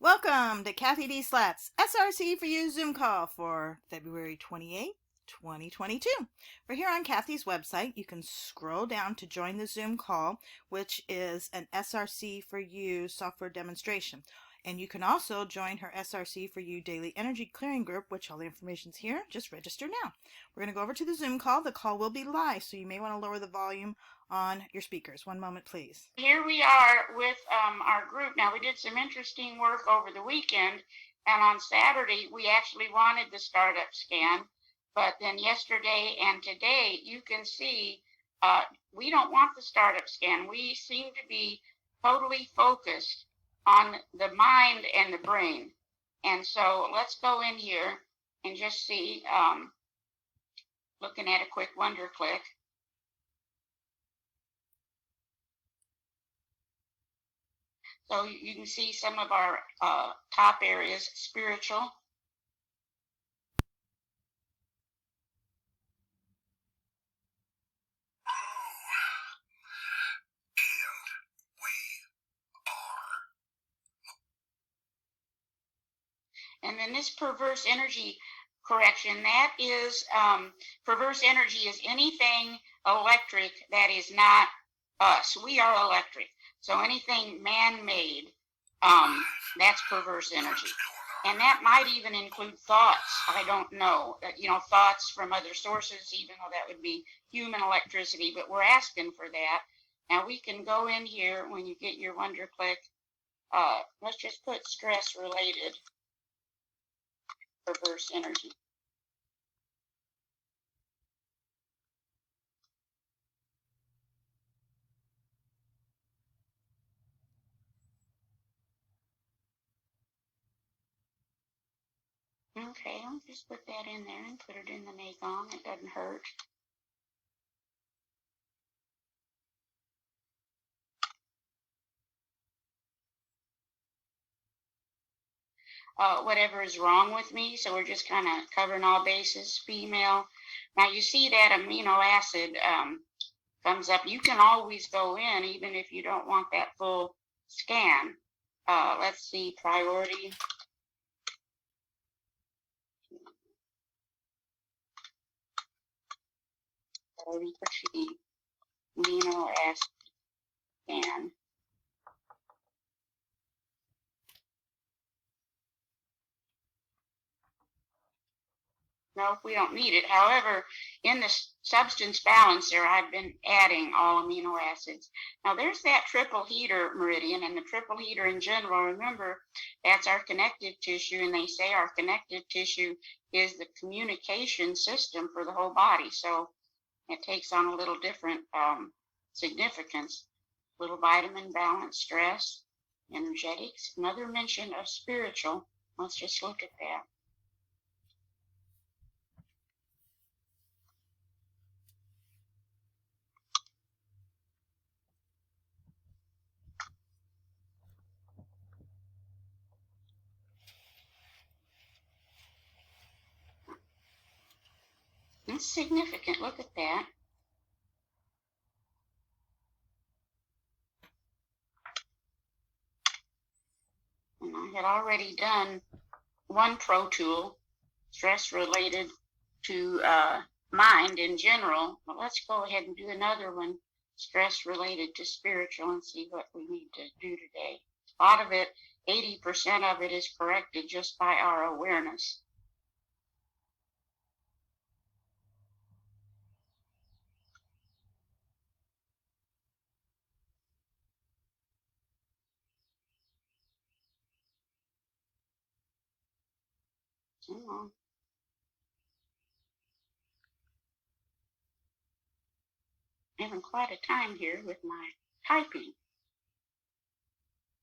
Welcome to CathyDSlaught's SRC4u Zoom call for February 28, 2022. We're here on Cathy's website. You can scroll down to join the Zoom call, which is an SRC4u software demonstration. And you can also join her SRC4u Daily Energy Clearing Group, which all the information's here. Just register now. We're going to go over to the Zoom call. The call will be live, so you may want to lower the volume on your speakers. One moment, please. Here we are with our group. Now, we did some interesting work over the weekend, and on Saturday, we actually wanted the startup scan, but then yesterday and today, you can see we don't want the startup scan. We seem to be totally focused on the mind and the brain. And so let's go in here and just see, looking at a quick wonder click. So you can see some of our top areas: spiritual, and then this perverse energy correction, that is perverse energy is anything electric that is not us. We are electric. So anything man-made, that's perverse energy. And that might even include thoughts. I don't know. Thoughts from other sources, even though that would be human electricity, but we're asking for that. Now we can go in here when you get your wonder click. Let's just put stress-related perverse energy. Okay, I'll just put that in there and put it in the Gong. It doesn't hurt. Whatever is wrong with me, so we're just kind of covering all bases. Female. Now you see that amino acid comes up. You can always go in, even if you don't want that full scan. Let's see, priority. Amino acid scan. No, we don't need it. However, in the substance balancer, I've been adding all amino acids. Now, there's that triple heater meridian, and the triple heater in general, remember, that's our connective tissue, and they say our connective tissue is the communication system for the whole body. So it takes on a little different significance. Little vitamin, balance, stress, energetics, another mention of spiritual. Let's just look at that. It's significant. Look at that. And I had already done one Pro Tool, stress related to mind in general. But let's go ahead and do another one, stress related to spiritual, and see what we need to do today. A lot of it, 80% of it, is corrected just by our awareness. Having quite a time here with my typing.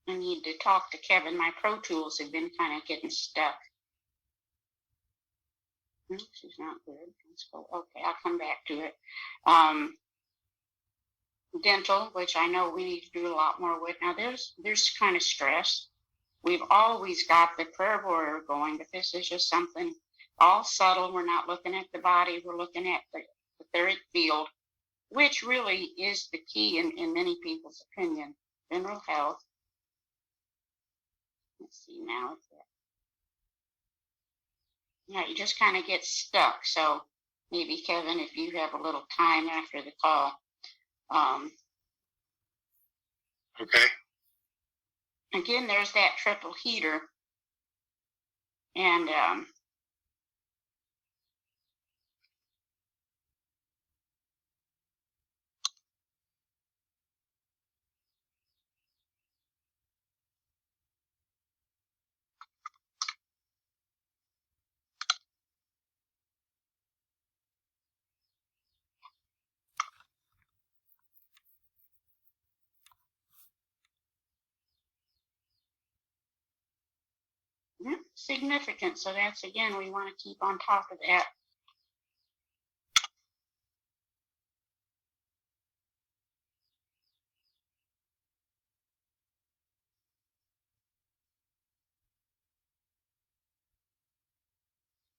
I need to talk to Kevin. My Pro Tools have been kind of getting stuck. This is not good. Let's go. Okay, I'll come back to it. Dental, which I know we need to do a lot more with. Now, there's kind of stress. We've always got the prayer warrior going, but this is just something all subtle. We're not looking at the body. We're looking at the etheric field, which really is the key in many people's opinion. General health. Let's Let's see now. Yeah, you just kind of get stuck. So maybe, Kevin, if you have a little time after the call. Okay. Again, there's that triple heater. And significant. So that's, again, we want to keep on top of that.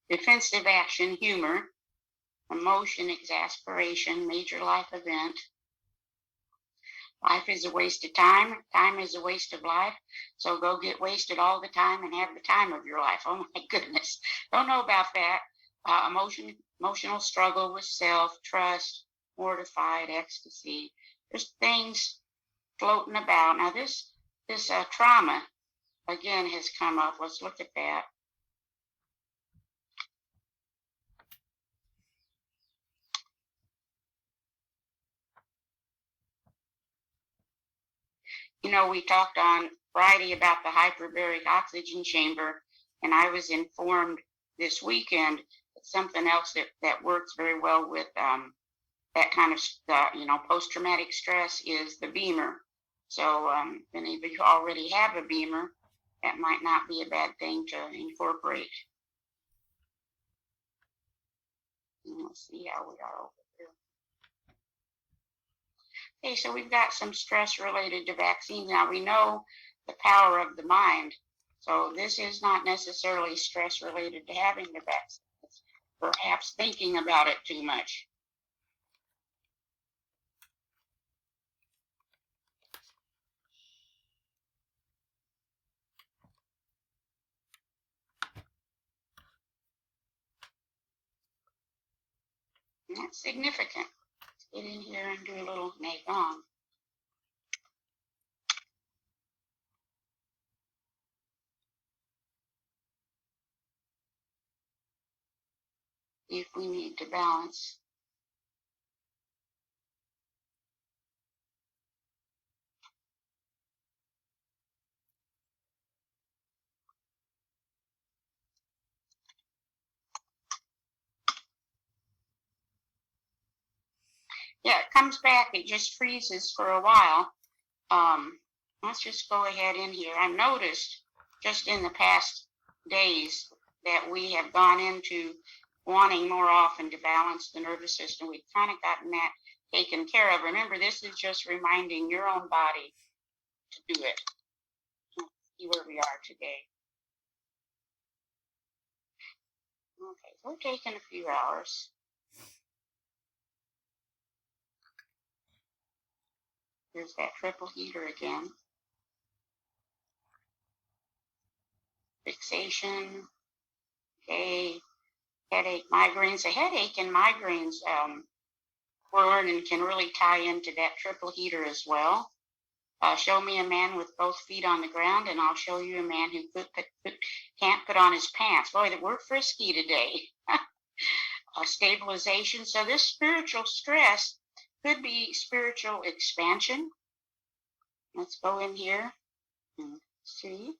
Defensive action, humor, emotion, exasperation, major life event. Life is a waste of time. Time is a waste of life. So go get wasted all the time and have the time of your life. Oh my goodness. Don't know about that. Emotional struggle with self, trust, mortified, ecstasy. There's things floating about. Now this trauma again has come up. Let's look at that. You know, we talked on Friday about the hyperbaric oxygen chamber, and I was informed this weekend that something else that works very well with that kind of post-traumatic stress is the beamer. So if any of you already have a beamer, that might not be a bad thing to incorporate. And let's see how we are over here. Okay, so we've got some stress related to vaccines. Now we know the power of the mind. So this is not necessarily stress related to having the vaccine. It's perhaps thinking about it too much. And that's significant. Let's get in here and do a little Gong. If we need to balance. Yeah, it comes back. It just freezes for a while. Let's just go ahead in here. I've noticed just in the past days that we have gone into wanting more often to balance the nervous system. We've kind of gotten that taken care of. Remember, this is just reminding your own body to do it. Let's see where we are today. Okay, we're taking a few hours. Here's that triple heater again. Fixation. Okay. Headache, migraines. A headache and migraines, we're learning, can really tie into that triple heater as well. Show me a man with both feet on the ground, and I'll show you a man who can't put on his pants. Boy, we're frisky today. Stabilization. So this spiritual stress could be spiritual expansion. Let's go in here and see.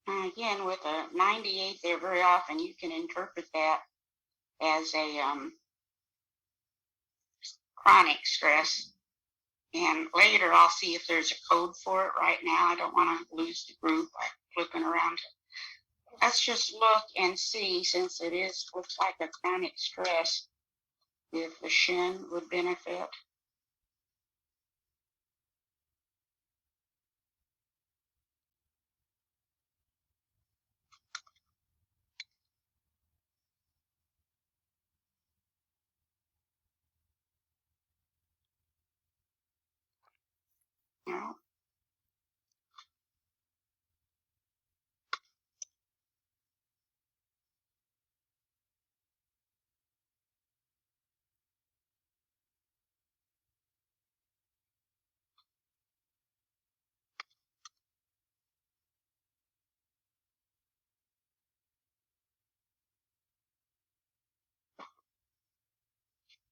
Again, with a 98 there, very often you can interpret that as a chronic stress. And later I'll see if there's a code for it. Right now I don't want to lose the group by flipping around. Let's just look and see, since it looks like a chronic stress, if the shin would benefit.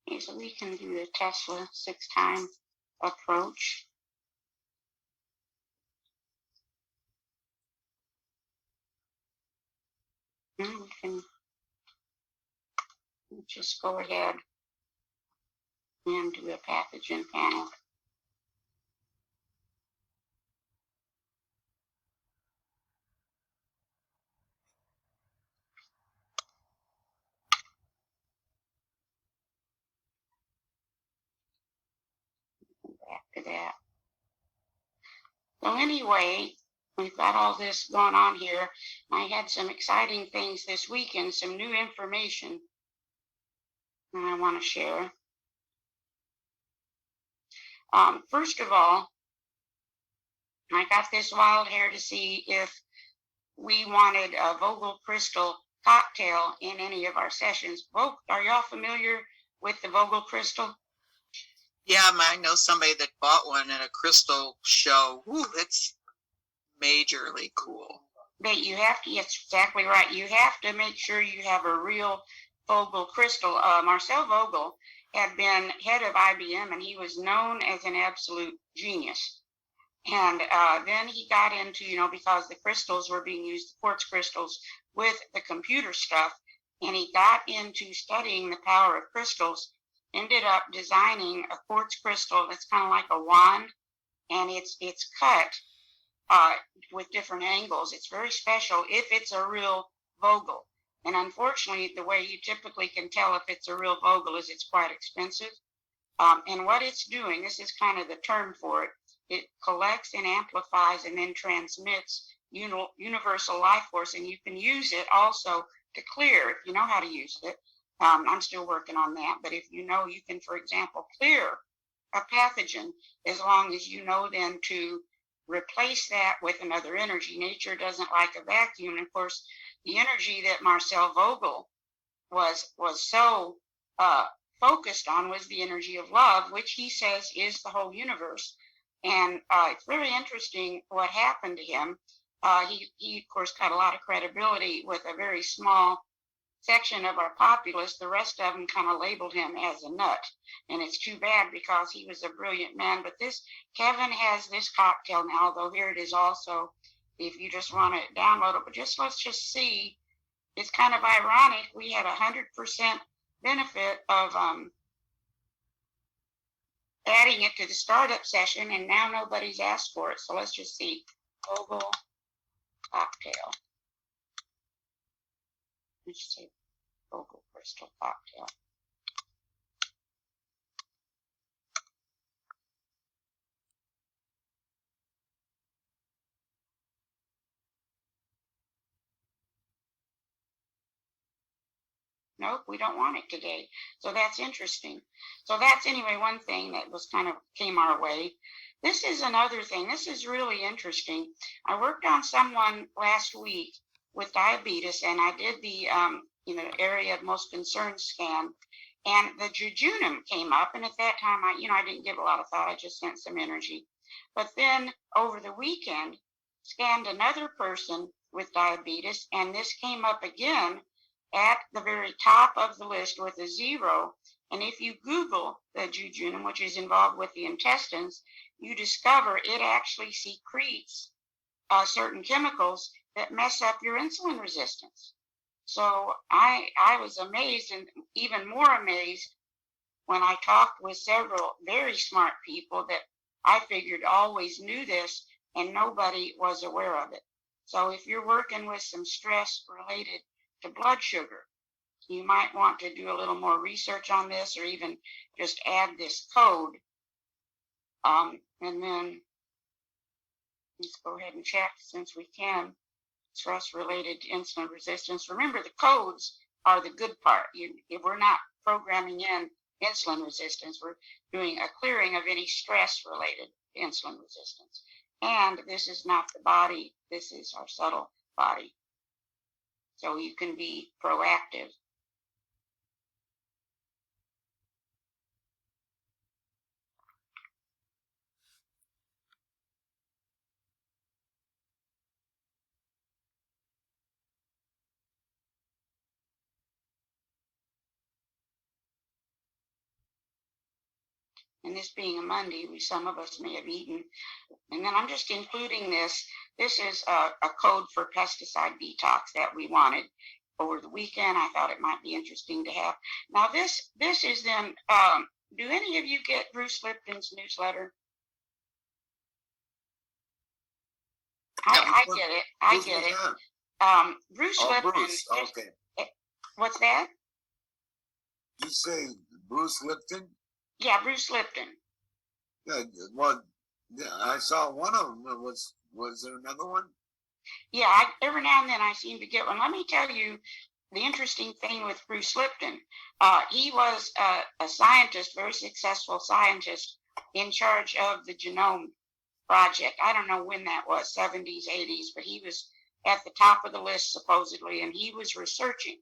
Okay, so we can do the Tesla 6-time approach. And we can just go ahead and do a pathogen panel. Back to that. So anyway, we've got all this going on here. I had some exciting things this week and some new information that I want to share. First of all, I got this wild hair to see if we wanted a Vogel crystal cocktail in any of our sessions. Are y'all familiar with the Vogel crystal? Yeah, I know somebody that bought one at a crystal show. Ooh, it's majorly cool. But you have to, yes, exactly right. You have to make sure you have a real Vogel crystal. Marcel Vogel had been head of IBM, and he was known as an absolute genius. And then he got into, because the crystals were being used, the quartz crystals, with the computer stuff, and he got into studying the power of crystals, ended up designing a quartz crystal that's kind of like a wand, and it's cut with different angles. It's very special if it's a real Vogel. And unfortunately, the way you typically can tell if it's a real Vogel is it's quite expensive. And what it's doing, this is kind of the term for it, it collects and amplifies and then transmits universal life force. And you can use it also to clear if you know how to use it. I'm still working on that. But if you know, you can, for example, clear a pathogen as long as you know then to replace that with another energy. Nature doesn't like a vacuum. And of course, the energy that Marcel Vogel was so focused on was the energy of love, which he says is the whole universe. And it's very interesting what happened to him. He, of course, got a lot of credibility with a very small section of our populace. The rest of them kind of labeled him as a nut. And it's too bad because he was a brilliant man. But Kevin has this cocktail now, although here it is also, if you just want to download it. But let's just see. It's kind of ironic. We had 100% benefit of adding it to the startup session, and now nobody's asked for it. So let's just see. Vogel cocktail. Let's see. Vogel crystal cocktail. Nope, we don't want it today. So that's interesting. So that's anyway one thing that was kind of came our way. This is another thing. This is really interesting. I worked on someone last week with diabetes, and I did the area of most concern scan, and the jejunum came up. And at that time, I didn't give a lot of thought. I just sent some energy. But then over the weekend, scanned another person with diabetes, and this came up again at the very top of the list with a 0. And if you Google the jejunum, which is involved with the intestines, you discover it actually secretes certain chemicals that mess up your insulin resistance. So I was amazed, and even more amazed when I talked with several very smart people that I figured always knew this, and nobody was aware of it. So if you're working with some stress related to blood sugar, you might want to do a little more research on this, or even just add this code. And then let's go ahead and check, since we can, stress related to insulin resistance. Remember, the codes are the good part. We're not programming in insulin resistance. We're doing a clearing of any stress related to insulin resistance. And this is not the body. This is our subtle body. So you can be proactive. And this being a Monday, some of us may have eaten. And then I'm just including this. This is a code for pesticide detox that we wanted over the weekend. I thought it might be interesting to have. Now this is them. Do any of you get Bruce Lipton's newsletter? I get it. I get it. Bruce Lipton. Bruce. Okay. What's that? You say Bruce Lipton? Yeah, Bruce Lipton. Yeah. Well, yeah, I saw one of them. Was there another one? Yeah, every now and then I seem to get one. Let me tell you the interesting thing with Bruce Lipton. He was a scientist, very successful scientist in charge of the genome project. I don't know when that was, 70s, 80s, but he was at the top of the list supposedly, and he was researching.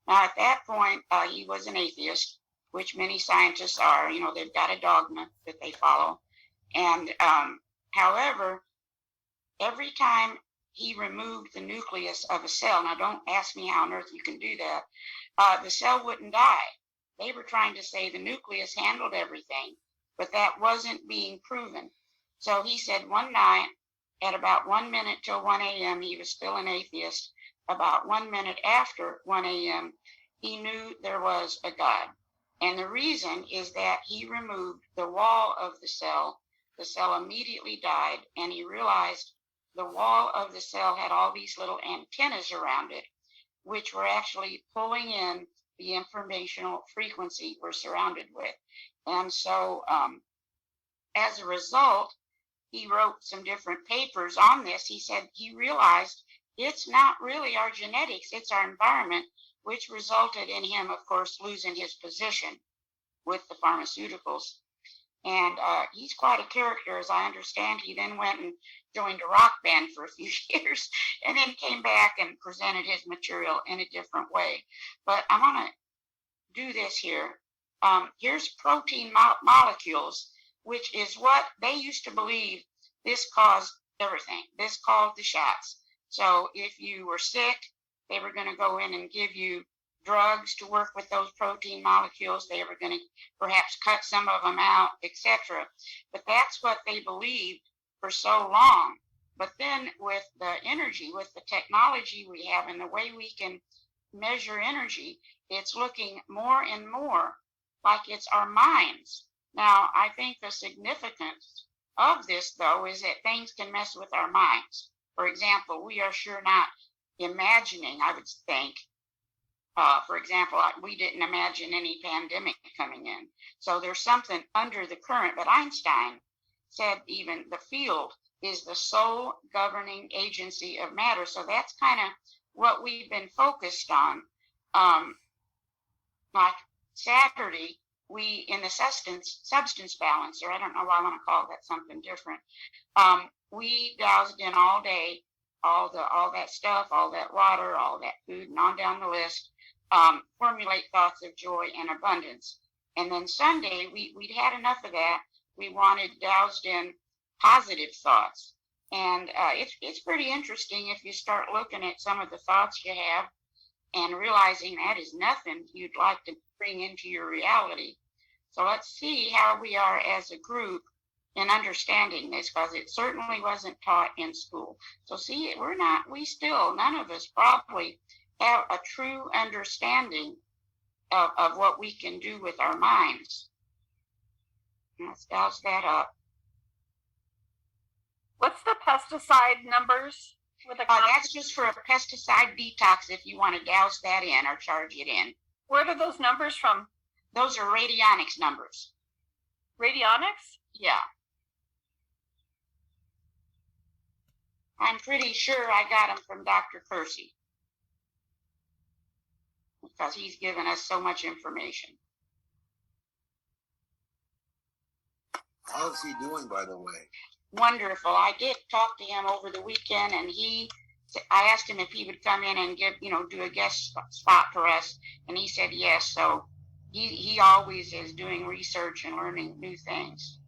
Now, at that point, he was an atheist, which many scientists are. You know, they've got a dogma that they follow. And however, every time he removed the nucleus of a cell, now don't ask me how on earth you can do that, the cell wouldn't die. They were trying to say the nucleus handled everything, but that wasn't being proven. So he said one night at about 1 minute till 1 a.m., he was still an atheist. About 1 minute after 1 a.m., he knew there was a God. And the reason is that he removed the wall of the cell. The cell immediately died, and he realized the wall of the cell had all these little antennas around it, which were actually pulling in the informational frequency we're surrounded with. And so as a result, he wrote some different papers on this. He said he realized it's not really our genetics, it's our environment, which resulted in him, of course, losing his position with the pharmaceuticals. And he's quite a character, as I understand. He then went and joined a rock band for a few years and then came back and presented his material in a different way. But I want to do this here. Here's protein molecules, which is what they used to believe this caused everything. This called the shots. So if you were sick, they were going to go in and give you drugs to work with those protein molecules. They were going to perhaps cut some of them out, etc. But that's what they believed for so long. But then with the energy, with the technology we have and the way we can measure energy, it's looking more and more like it's our minds. Now, I think the significance of this, though, is that things can mess with our minds. For example, we are sure not imagining, I would think, for example, we didn't imagine any pandemic coming in. So there's something under the current. But Einstein said even the field is the sole governing agency of matter. So that's kind of what we've been focused on. Like Saturday, we, in the substance balance, or I don't know why I want to call that something different, we doused in all day, all that stuff, all that water, all that food, and on down the list, formulate thoughts of joy and abundance. And then Sunday, we'd had enough of that. We wanted doused in positive thoughts. And it's pretty interesting if you start looking at some of the thoughts you have and realizing that is nothing you'd like to bring into your reality. So let's see how we are as a group in understanding this, because it certainly wasn't taught in school. So see, none of us probably have a true understanding of what we can do with our minds. Let's douse that up. What's the pesticide numbers? That's just for a pesticide detox if you want to douse that in or charge it in. Where are those numbers from? Those are radionics numbers. Radionics? Yeah. I'm pretty sure I got them from Dr. Kersey, because he's given us so much information. How's he doing, by the way? Wonderful. I did talk to him over the weekend, and I asked him if he would come in and do a guest spot for us, and he said yes. So he always is doing research and learning new things.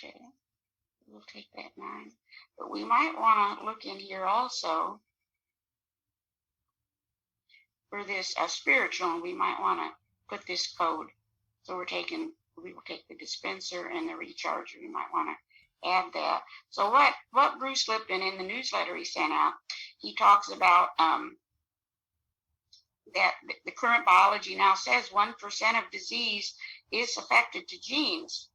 Okay, we'll take that 9. But we might want to look in here also for this spiritual, and we might want to put this code. So we will take the dispenser and the recharger. We might want to add that. So what Bruce Lipton in the newsletter he sent out, he talks about that the current biology now says 1% of disease is affected to genes,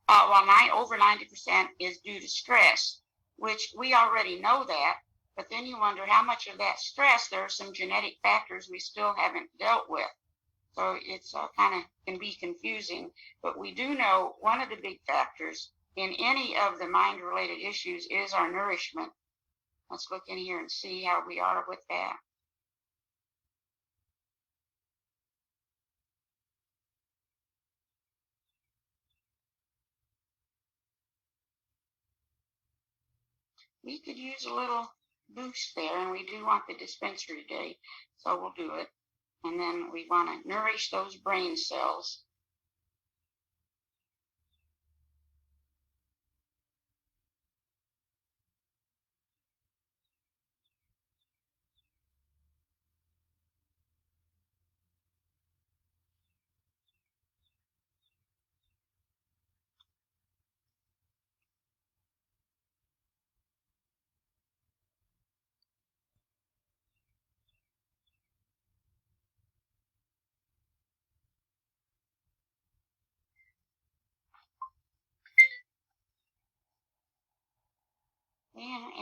while over 90% is due to stress, which we already know that. But then you wonder how much of that stress, there are some genetic factors we still haven't dealt with. So it's kind of can be confusing. But we do know one of the big factors in any of the mind-related issues is our nourishment. Let's look in here and see how we are with that. We could use a little boost there, and we do want the dispenser today, so we'll do it. And then we want to nourish those brain cells.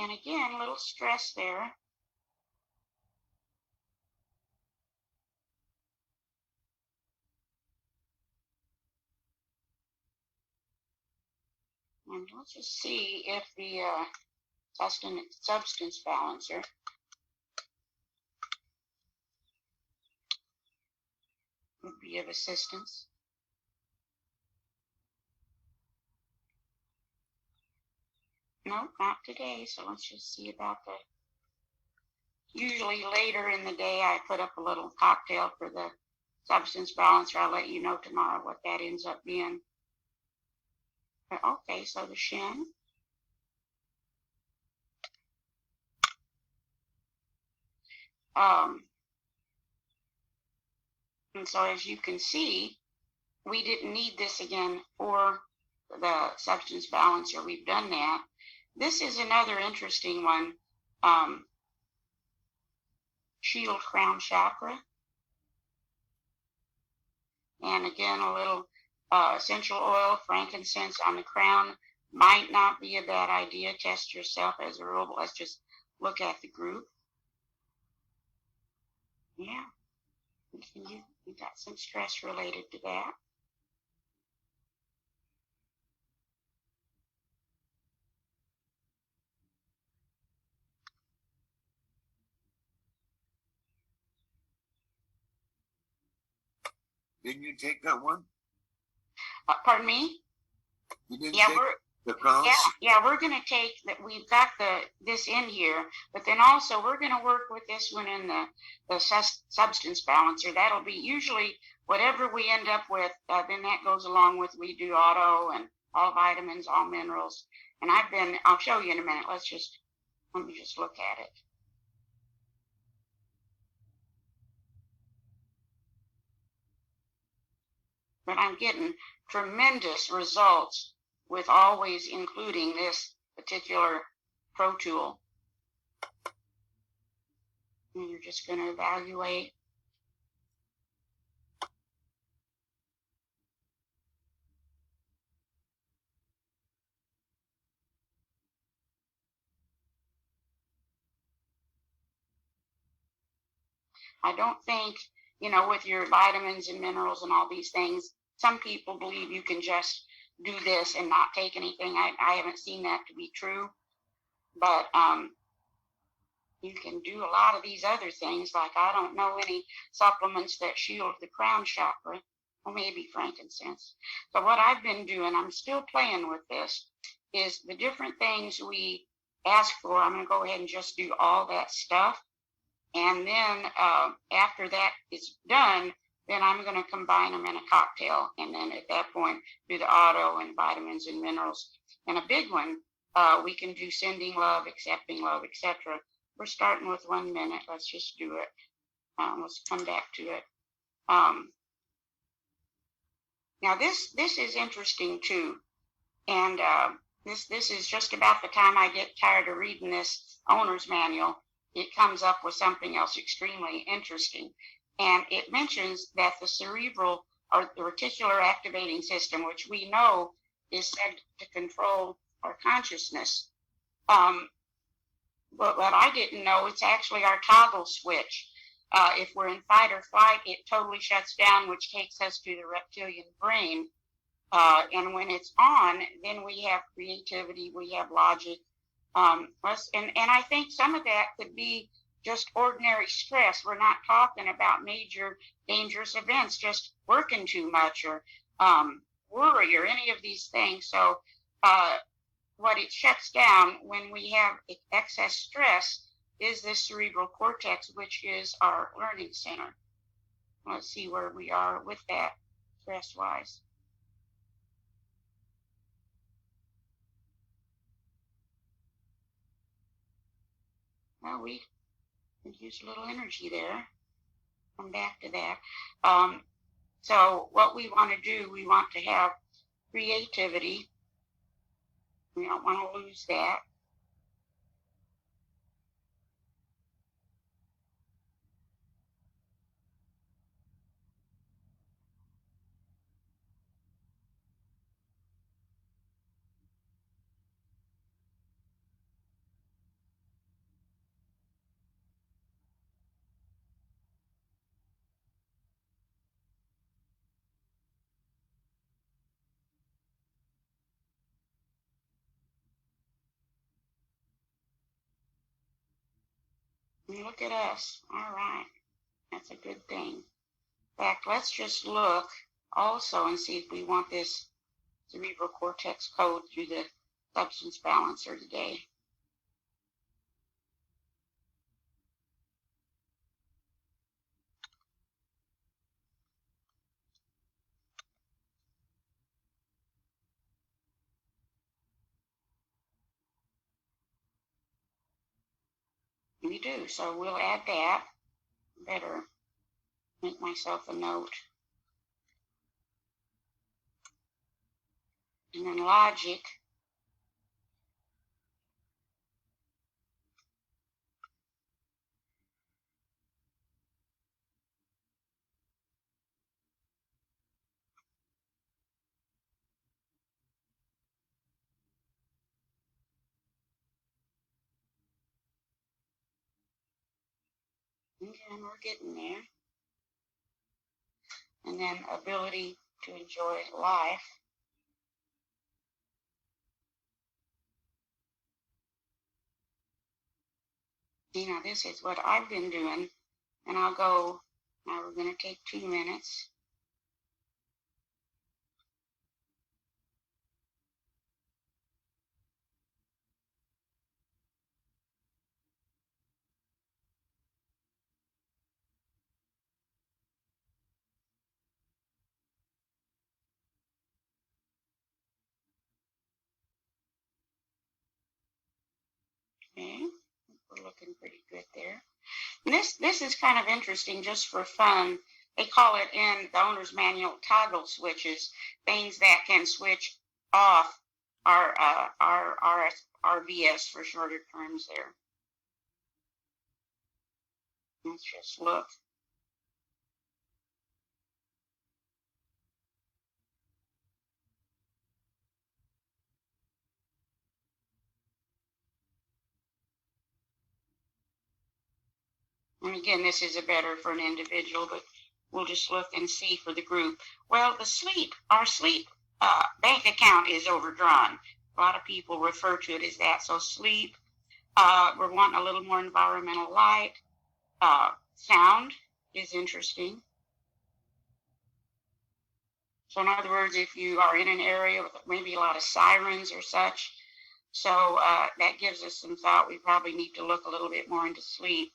And again, a little stress there. And let's just see if the substance balancer would be of assistance. Nope, not today. So let's just see about that. Usually later in the day, I put up a little cocktail for the substance balancer. I'll let you know tomorrow what that ends up being. But okay, so the shin. And so as you can see, we didn't need this again for the substance balancer. We've done that. This is another interesting one. Shield crown chakra. And again, a little essential oil, frankincense on the crown might not be a bad idea. Test yourself as a rule, but let's just look at the group. Yeah, you got some stress related to that. Didn't you take that one? Pardon me? You didn't Yeah, take the crowns? Yeah, we're going to take that. We've got this in here, but then also we're going to work with this one in the substance balancer. That'll be usually whatever we end up with. Then that goes along with, we do auto and all vitamins, all minerals. And I'll show you in a minute. Let me just look at it. But I'm getting tremendous results with always including this particular Pro Tool. And you're just going to evaluate. I don't think, with your vitamins and minerals and all these things, some people believe you can just do this and not take anything. I haven't seen that to be true, but you can do a lot of these other things. Like, I don't know any supplements that shield the crown chakra, or maybe frankincense. But what I've been doing, I'm still playing with this, is the different things we ask for. I'm going to go ahead and just do all that stuff. And then after that is done, then I'm going to combine them in a cocktail. And then at that point, do the auto and vitamins and minerals. And a big one, we can do sending love, accepting love, etc. We're starting with 1 minute. Let's just do it. Let's come back to it. Now this is interesting too. And this is just about the time I get tired of reading this owner's manual. It comes up with something else extremely interesting. And it mentions that the cerebral or the reticular activating system, which we know is said to control our consciousness. But what I didn't know, it's actually our toggle switch. If we're in fight or flight, it totally shuts down, which takes us to the reptilian brain. And when it's on, then we have creativity, we have logic. And I think some of that could be just ordinary stress. We're not talking about major dangerous events, just working too much or worry or any of these things. So what it shuts down when we have excess stress is this cerebral cortex, which is our learning center. Let's see where we are with that stress-wise. Well, we could use a little energy there. Come back to that. So what we want to do, we want to have creativity. We don't want to lose that. Look at us. All right. That's a good thing. In fact, let's just look also and see if we want this cerebral cortex code through the substance balancer today. We do. So we'll add that. Better make myself a note. And then logic. And we're getting there. And then ability to enjoy life. See, now this is what I've been doing. And I'll go, now we're going to take 2 minutes. Okay, we're looking pretty good there. And this is kind of interesting just for fun. They call it in the owner's manual toggle switches, things that can switch off our RVS for shorter terms there. Let's just look. And again, this is a better for an individual, but we'll just look and see for the group. Well, our sleep bank account is overdrawn. A lot of people refer to it as that. So sleep, we're wanting a little more environmental light. Sound is interesting. So in other words, if you are in an area with maybe a lot of sirens or such, so that gives us some thought. We probably need to look a little bit more into sleep.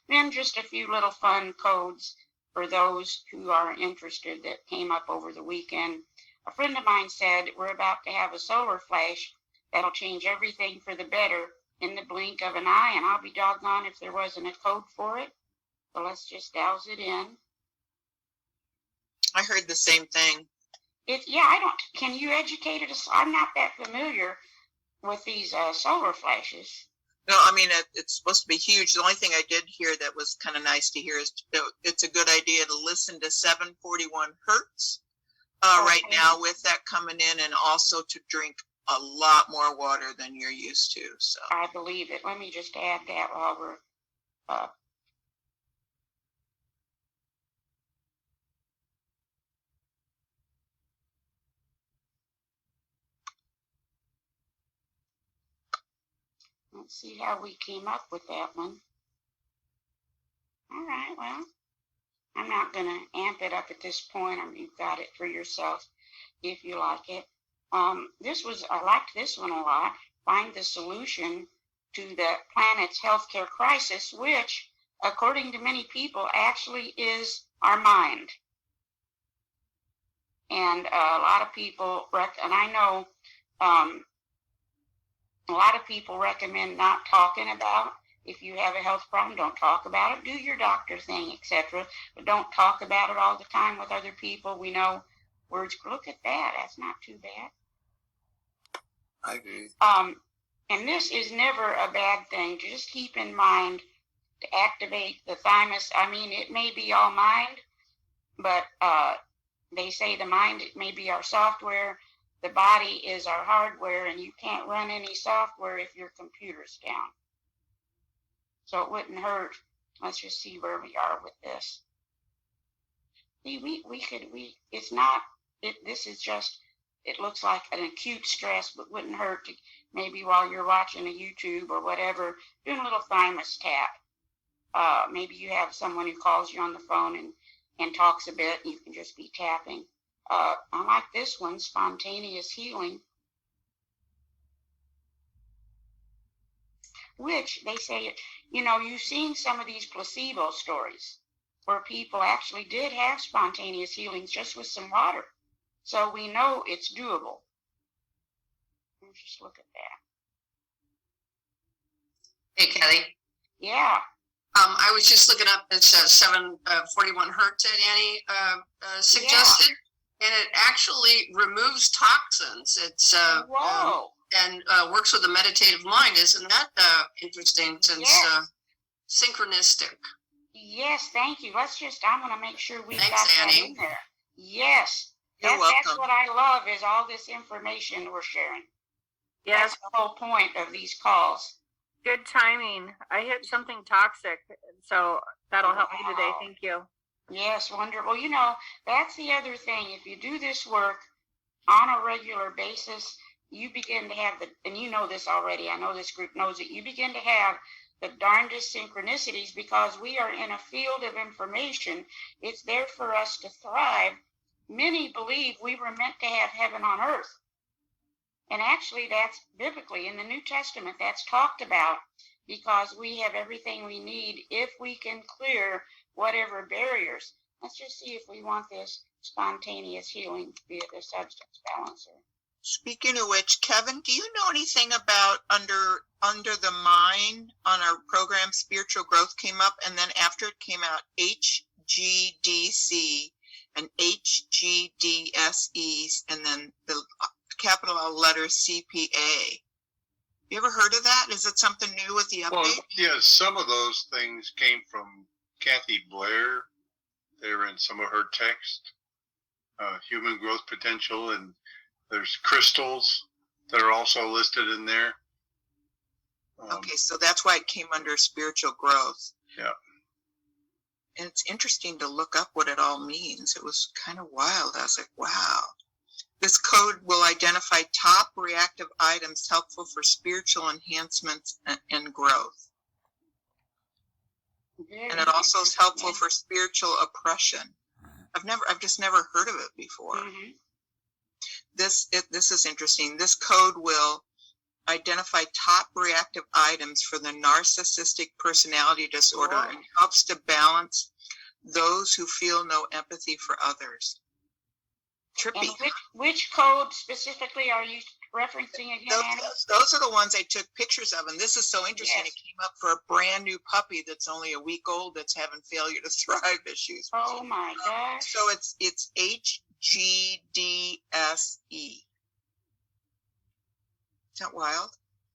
Then just a few little fun codes. for those who are interested that came up over the weekend. A friend of mine said we're about to have a solar flash that'll change everything for the better in the blink of an eye, and I'll be doggone if there wasn't a code for it. So let's just douse it in. I heard the same thing. Can you educate us? I'm not that familiar with these solar flashes. No, I mean, it's supposed to be huge. The only thing I did hear that was kind of nice to hear is it's a good idea to listen to 741 hertz right now with that coming in, and also to drink a lot more water than you're used to. So I believe it. Let me just add that while we're up. Let's see how we came up with that one. All right, well, I'm not going to amp it up at this point. I mean, you've got it for yourself if you like it. I liked this one a lot. Find the solution to the planet's healthcare crisis, which, according to many people, actually is our mind. And a lot of people, and I know a lot of people recommend not talking about, if you have a health problem, don't talk about it. Do your doctor thing, etc. But don't talk about it all the time with other people. We know words. Look at that. That's not too bad. I agree. And this is never a bad thing. Just keep in mind to activate the thymus. I mean, it may be all mind, but they say the mind, it may be our software. The body is our hardware, and you can't run any software if your computer's down. So it wouldn't hurt. Let's just see where we are with this. See, this is just, it looks like an acute stress, but wouldn't hurt to maybe while you're watching a YouTube or whatever, doing a little thymus tap. Maybe you have someone who calls you on the phone and talks a bit. You can just be tapping. I like this one, spontaneous healing, which they say, you've seen some of these placebo stories where people actually did have spontaneous healings just with some water. So we know it's doable. Let's just look at that. Hey, Cathy. Yeah. I was just looking up this 741 hertz that Annie suggested. Yeah. And it actually removes toxins. It's Whoa. And works with the meditative mind. Isn't that interesting? Since yes. Synchronistic. Yes, thank you. I'm going to make sure we got Annie. that in there. Yes. You're welcome. That's what I love is all this information we're sharing. Yes. That's the whole point of these calls. Good timing. I hit something toxic, so that'll help me today. Thank you. Yes, wonderful. That's the other thing. If you do this work on a regular basis, you begin to have and you know this already, I know this group knows it, you begin to have the darndest synchronicities because we are in a field of information. It's there for us to thrive. Many believe we were meant to have heaven on earth. And actually, that's biblically in the New Testament, that's talked about because we have everything we need if we can clear whatever barriers. Let's just see if we want this spontaneous healing via the substance balancer. Speaking of which, Kevin, do you know anything about under the mind on our program? Spiritual Growth came up, and then after it came out, HGDC and HGDSE, and then the capital L letter CPA. You ever heard of that? Is it something new with the update? Well, yeah, some of those things came from Cathy Blair. They were in some of her text, human growth potential, and there's crystals that are also listed in there. Okay, so that's why it came under spiritual growth. Yeah. And it's interesting to look up what it all means. It was kind of wild. I was like, wow. This code will identify top reactive items helpful for spiritual enhancements and growth. And it also is helpful for spiritual oppression. I've just never heard of it before. Mm-hmm. This is interesting. This code will identify top reactive items for the narcissistic personality disorder and helps to balance those who feel no empathy for others. Trippy. And which code specifically are you referencing again, Annie? Those are the ones I took pictures of, and this is so interesting. Yes. It came up for a brand new puppy that's only a week old that's having failure to thrive issues. Oh my gosh. So it's HGDSE. Is that wild?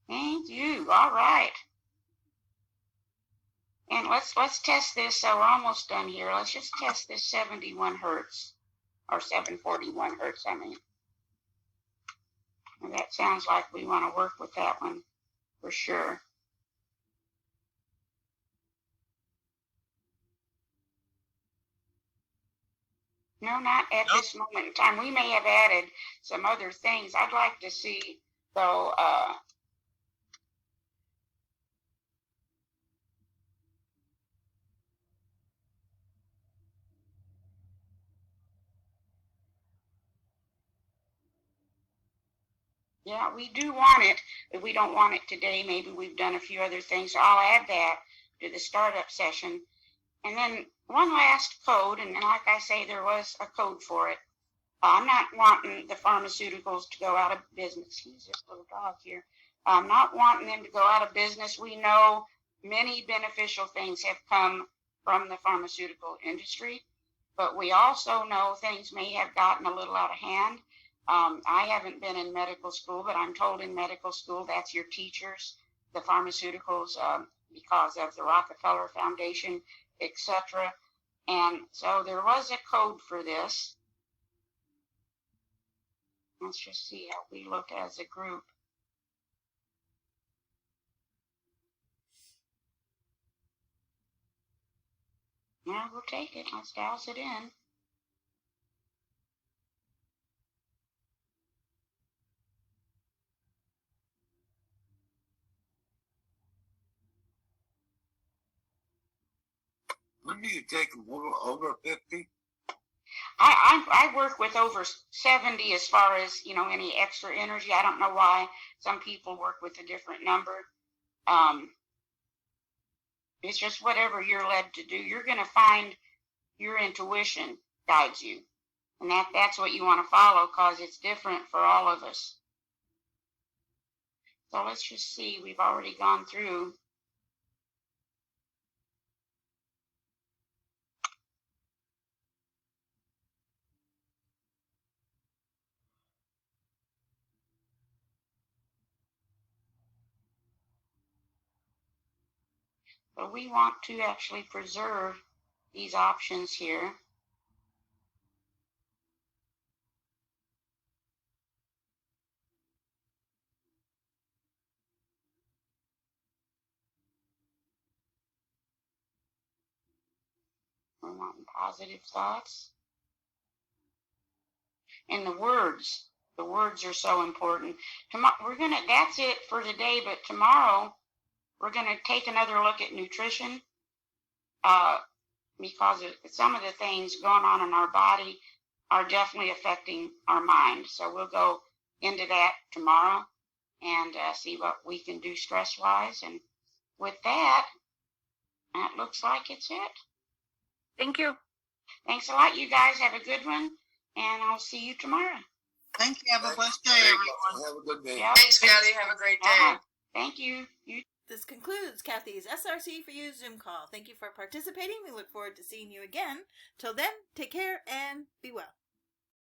Thank you. All right. And let's test this. So we're almost done here. Let's just test this 71 hertz or 741 hertz. I mean, and that sounds like we want to work with that one for sure. No, not at this moment in time. We may have added some other things. I'd like to see, though, yeah, we do want it, but we don't want it today. Maybe we've done a few other things. So I'll add that to the startup session. And then one last code, and like I say, there was a code for it. I'm not wanting the pharmaceuticals to go out of business. Excuse this little dog here. I'm not wanting them to go out of business. We know many beneficial things have come from the pharmaceutical industry, but we also know things may have gotten a little out of hand. I haven't been in medical school, but I'm told in medical school that's your teachers, the pharmaceuticals, because of the Rockefeller Foundation, etc. And so there was a code for this. Let's just see how we look as a group. Yeah, we'll take it. Let's douse it in. When do you take them over 50? I work with over 70 as far as, you know, any extra energy. I don't know why some people work with a different number. It's just whatever you're led to do. You're going to find your intuition guides you. And that's what you want to follow because it's different for all of us. So let's just see. We've already gone through. But we want to actually preserve these options here. We're wanting positive thoughts. And the words are so important. That's it for today, but tomorrow we're going to take another look at nutrition because some of the things going on in our body are definitely affecting our mind. So we'll go into that tomorrow and see what we can do stress-wise. And with that, that looks like it's it. Thank you. Thanks a lot, you guys. Have a good one, and I'll see you tomorrow. Thank you. Have a blessed day, everyone. Have a good day. Yep. Thanks, Cathy. Have a great day. Thank you. This concludes Cathy's SRC4u Zoom call. Thank you for participating. We look forward to seeing you again. Till then, take care and be well.